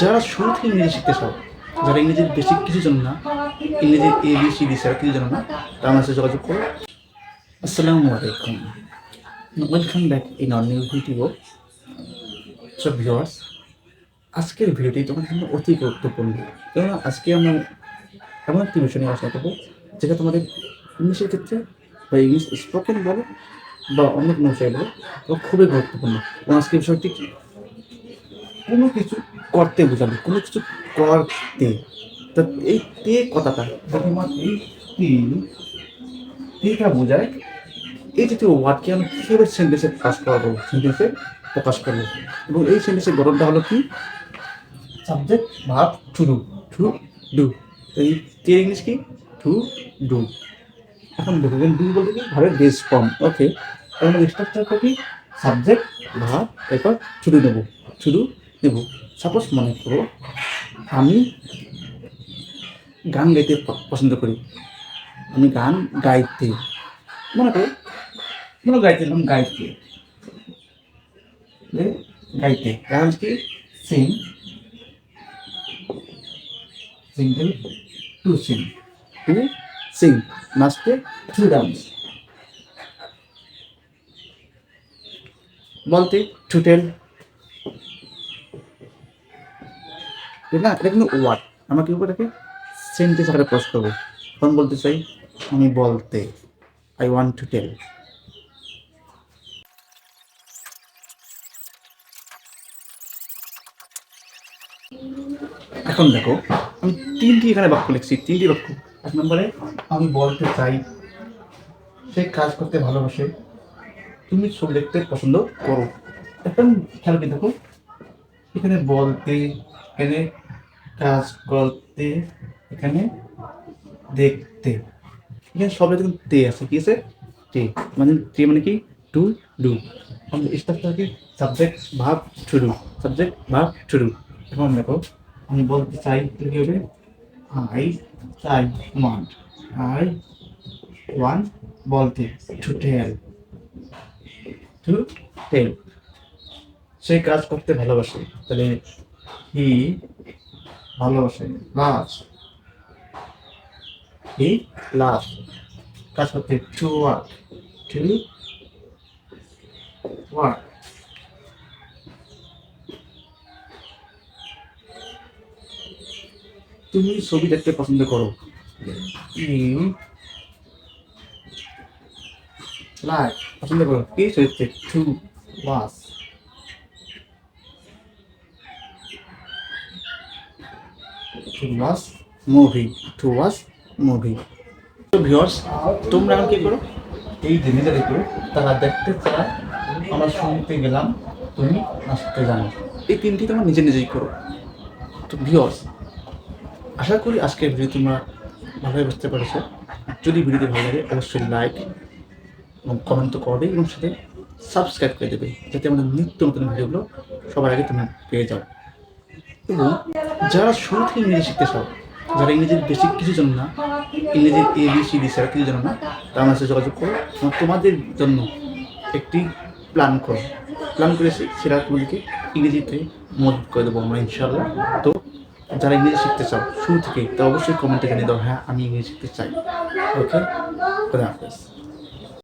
যারা শুরু থেকে ইংরেজি শিখতে চাও, যারা ইংরেজির বেসিক কিছু জানো না, ইংরেজির ABCD ছাড়া কিছু জানো না, তার আমার সাথে যোগাযোগ করো। আসসালামু আলাইকুম, welcome back in our new video. So viewers, আজকের ভিডিওটি তোমাদের জন্য অতি গুরুত্বপূর্ণ, কেননা আজকে আমরা এমন একটি বিষয় নিয়ে আলোচনা করবো যেটা তোমাদের ইংলিশের ক্ষেত্রে বা ইংলিশ স্পোকেন বলো বা অন্য কোনো বিষয় বলো, তো খুবই গুরুত্বপূর্ণ। এবং আজকের বিষয়টি কি, কোনো কিছু করতে বোঝাবে, কোনো কিছু করতে। তা এই তে কথাটা প্রথমত এই তেটা বোঝায় এই জাতীয় ওয়ার্ডকে আমি কীভাবে সেন্টেন্সে প্রকাশ করবো, সেন্টেন্সে প্রকাশ করবো। এবং এই সেন্টেন্সের গঠনটা হলো কি, subject verb to do, to do. এই তে ইংলিশ কি, টু ডু। এখন দেখবেন ডু বলতে কি ভার্বের বেস ফর্ম, ওকে। এখন স্ট্রাকচারটা কি, সাবজেক্ট ভার্ব, এরপর টু ডু নেবো, টু ডু নেব। সাপোজ মনে করো আমি গান গাইতে পছন্দ করি, আমি গান গাইতে, মনে করো গাইতে এলাম, গাইতে গাইতে গান কি, sing, single to sing, to sing, নাচতে টু ডান্স, বলতে টু টেল। না, এটা কিন্তু ওয়ার্ড, আমরা কি এটাকে সেন্টেন্স আকারে প্রকাশ করবো। তখন বলতে চাই আমি বলতে, আই ওয়ান্ট টু টেল। এখন দেখো আমি তিনটি এখানে বাক্য লিখছি, তিনটি বাক্য। এক নম্বরে আমি বলতে চাই, সে কাজ করতে ভালোবাসে, তুমি ছবি দেখতে পছন্দ করো। এখন খেয়াল করে দেখো, এখানে বলতে, এখানে কাজ করতে, এখানে দেখতে, এখানে সব কিন্তু তে আছে, কি আছে, তে। মানে তে মানে কি, টু ডু। স্ট্রাকচার কি, subject verb to do, subject verb to do. এখন দেখো আমি বলতে চাই, কি হবে, আই চাই, ওয়ান্ট, আই ওয়ান্ট বলতে, টু টেল, টু টেল। সে কাজ করতে ভালোবাসে, তাহলে হি ভালোবাসে, লাভ, হি লাভ। কাজ করতে টু ওয়ার্ক, টু ওয়ার্ক। তুমি ছবি দেখতে পছন্দ করো, ইউ লাইক, পছন্দ করো কি চরিত্রে, to watch, to watch movie, to watch movie. তো ভিউয়ার্স, তোমরা এখন কি করো, এই যে নিজে দেখো, তারা দেখতে চায়, আমরা শুনতে গেলাম, তুমি নাচতে জানো। এই তিনটি তোমরা নিজে নিজেই করো। তো ভিউয়ার্স, আশা করি আজকের ভিডিও তোমরা ভালোভাবে বুঝতে পেরেছো। যদি ভিডিওটি ভালো লাগে অবশ্যই লাইক এবং কমেন্ট তো করবে, এবং সাথে সাবস্ক্রাইব করে দেবে, যাতে আমাদের নিত্য নতুন ভিডিওগুলো সবার আগে তুমি পেয়ে যাও। এবং যারা শুরু থেকে ইংরেজি শিখতে চাও, যারা ইংরেজির বেসিক কিছু জানো না, ইংরেজির ABCD ছাড়া কিছু জানো না, তার আমার সাথে যোগাযোগ করো। তোমাদের জন্য একটি প্ল্যান করেছি, সেটা তোমাদেরকে ইংরেজিতে মদত করে দেবো আমরা, ইনশাআল্লাহ। তো যারা ইংরেজি শিখতে চাও শুরু থেকেই, তা অবশ্যই কমেন্টে জানিয়ে দাও, হ্যাঁ আমি ইংরেজি শিখতে চাই। ওকে, খোদা হাফেজ।